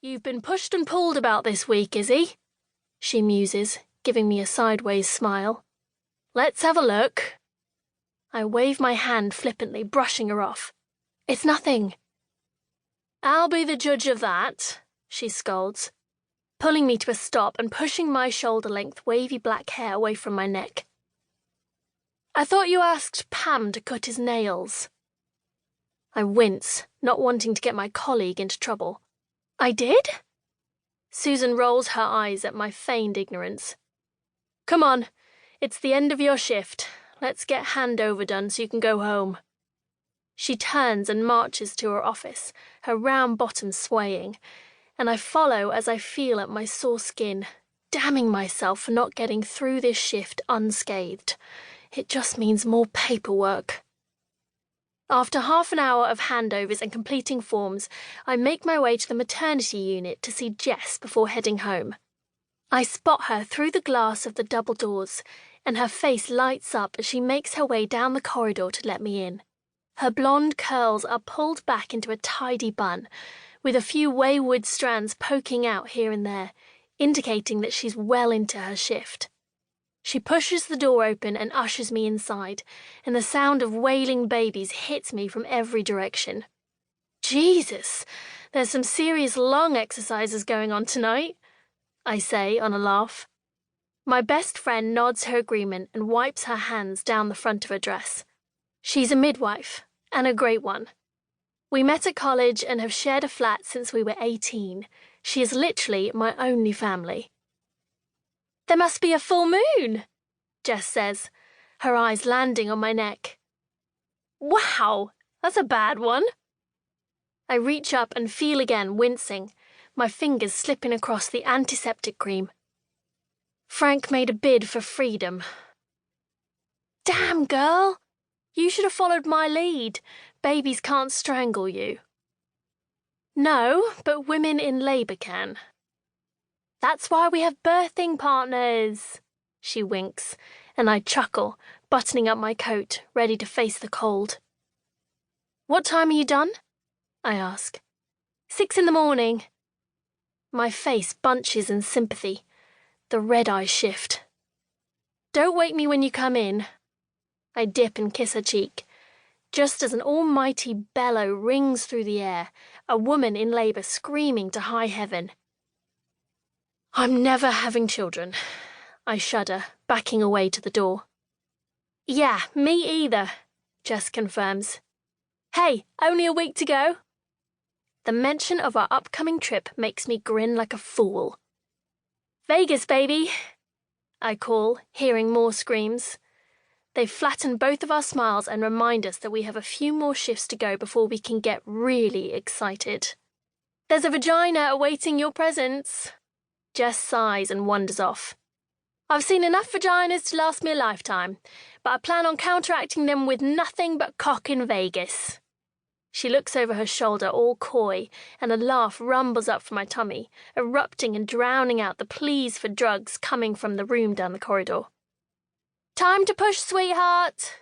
You've been pushed and pulled about this week, Izzy, she muses, giving me a sideways smile. Let's have a look. I wave my hand flippantly, brushing her off. It's nothing. I'll be the judge of that, she scolds, pulling me to a stop and pushing my shoulder-length wavy black hair away from my neck. I thought you asked Pam to cut his nails. I wince, not wanting to get my colleague into trouble. I did? Susan rolls her eyes at my feigned ignorance. Come on, it's the end of your shift. Let's get handover done so you can go home. She turns and marches to her office, her round bottom swaying, and I follow as I feel at my sore skin, damning myself for not getting through this shift unscathed. It just means more paperwork. After half an hour of handovers and completing forms, I make my way to the maternity unit to see Jess before heading home. I spot her through the glass of the double doors, and her face lights up as she makes her way down the corridor to let me in. Her blonde curls are pulled back into a tidy bun, with a few wayward strands poking out here and there, indicating that she's well into her shift. She pushes the door open and ushers me inside, and the sound of wailing babies hits me from every direction. Jesus, there's some serious lung exercises going on tonight, I say on a laugh. My best friend nods her agreement and wipes her hands down the front of her dress. She's a midwife, and a great one. We met at college and have shared a flat since we were 18. She is literally my only family. There must be a full moon, Jess says, her eyes landing on my neck. Wow, that's a bad one. I reach up and feel again, wincing, my fingers slipping across the antiseptic cream. Frank made a bid for freedom. Damn, girl! You should have followed my lead. Babies can't strangle you. No, but women in labour can. That's why we have birthing partners, she winks, and I chuckle, buttoning up my coat, ready to face the cold. What time are you done? I ask. 6 a.m. My face bunches in sympathy. The red eyes shift. Don't wake me when you come in. I dip and kiss her cheek. Just as an almighty bellow rings through the air, a woman in labour screaming to high heaven. I'm never having children. I shudder, backing away to the door. Yeah, me either, Jess confirms. Hey, only a week to go. The mention of our upcoming trip makes me grin like a fool. Vegas, baby, I call, hearing more screams. They flatten both of our smiles and remind us that we have a few more shifts to go before we can get really excited. There's a vagina awaiting your presence. Jess sighs and wanders off. I've seen enough vaginas to last me a lifetime, but I plan on counteracting them with nothing but cock in Vegas. She looks over her shoulder all coy, and a laugh rumbles up from my tummy, erupting and drowning out the pleas for drugs coming from the room down the corridor. Time to push, sweetheart,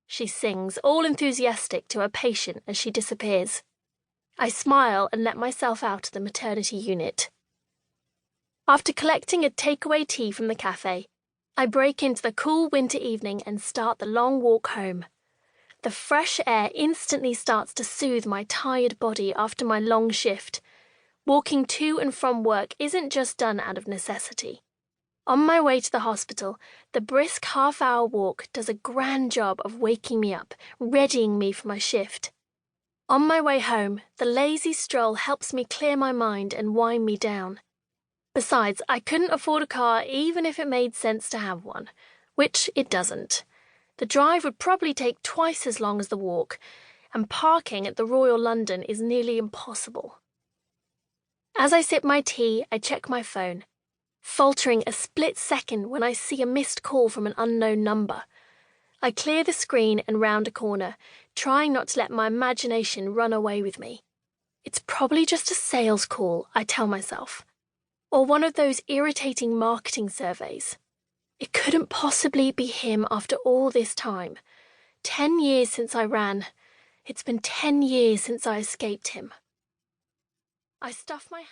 she sings, all enthusiastic to her patient as she disappears. I smile and let myself out of the maternity unit. After collecting a takeaway tea from the cafe, I break into the cool winter evening and start the long walk home. The fresh air instantly starts to soothe my tired body after my long shift. Walking to and from work isn't just done out of necessity. On my way to the hospital, the brisk half-hour walk does a grand job of waking me up, readying me for my shift. On my way home, the lazy stroll helps me clear my mind and wind me down. Besides, I couldn't afford a car even if it made sense to have one, which it doesn't. The drive would probably take twice as long as the walk, and parking at the Royal London is nearly impossible. As I sip my tea, I check my phone, faltering a split second when I see a missed call from an unknown number. I clear the screen and round a corner, trying not to let my imagination run away with me. It's probably just a sales call, I tell myself. Or one of those irritating marketing surveys. It couldn't possibly be him after all this time. 10 years since I ran. It's been 10 years since I escaped him. I stuff my hand.